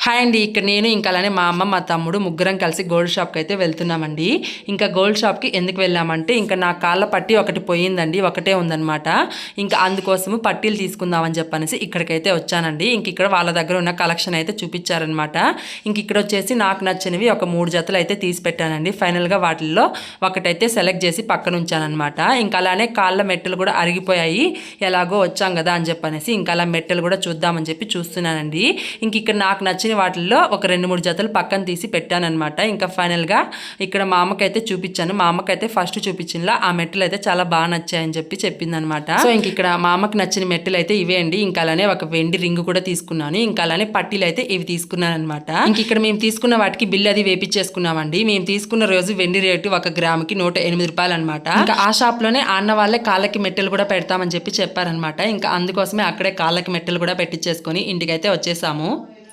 Hi అండి. ఇక్కడ నేను ఇంకా అలానే మా అమ్మ మా తమ్ముడు ముగ్గురం కలిసి గోల్డ్ షాప్కి అయితే వెళ్తున్నామండి. ఇంకా గోల్డ్ షాప్కి ఎందుకు వెళ్ళామంటే ఇంకా నా కాళ్ళ పట్టి ఒకటి పోయిందండి, ఒకటే ఉందన్నమాట. ఇంకా అందుకోసము పట్టీలు తీసుకుందామని చెప్పనేసి ఇక్కడికైతే వచ్చానండి. ఇంక ఇక్కడ వాళ్ళ దగ్గర ఉన్న కలెక్షన్ అయితే చూపించారనమాట. ఇంక ఇక్కడ వచ్చేసి నాకు నచ్చినవి ఒక 3 జతలు అయితే తీసి పెట్టానండి. ఫైనల్గా వాటిల్లో ఒకటైతే సెలెక్ట్ చేసి పక్కన ఉంచానమాట. ఇంకా అలానే కాళ్ళ మెట్టలు కూడా అరిగిపోయాయి, ఎలాగో వచ్చాం కదా అని చెప్పనేసి ఇంకా అలా మెట్టలు కూడా చూద్దామని చెప్పి చూస్తున్నానండి. ఇంక ఇక్కడ నాకు నచ్చిన వాటిల్లో ఒక 2-3 జతలు పక్కన తీసి పెట్టానన్నమాట. ఇంకా ఫైనల్గా ఇక్కడ మా అమ్మకైతే చూపించాను. మా అమ్మకైతే ఫస్ట్ చూపించినలా ఆ మెట్టలు అయితే చాలా బాగా నచ్చాయని చెప్పి చెప్పిందనమాట. సో ఇంక ఇక్కడ మా అమ్మకి నచ్చిన మెట్టలు అయితే ఇవే అండి. ఇంకా అలానే ఒక వెండి రింగ్ కూడా తీసుకున్నాను. ఇంకా అలానే పట్టీలు అయితే ఇవి తీసుకున్నాను అనమాట. ఇంక ఇక్కడ మేము తీసుకున్న వాటికి బిల్ అది వేపించేసుకున్నామండి. మేము తీసుకున్న రోజు వెండి రేటు 1 గ్రాముకి 108 రూపాయలు అనమాట. ఇంకా ఆ షాప్ లోనే అన్న వాళ్ళే కాళ్ళకి మెట్టలు కూడా పెడతామని చెప్పి చెప్పారనమాట. ఇంకా అందుకోసమే అక్కడే కాళ్ళకి మెట్టలు కూడా పెట్టించేసుకొని ఇంటికైతే వచ్చేసాము.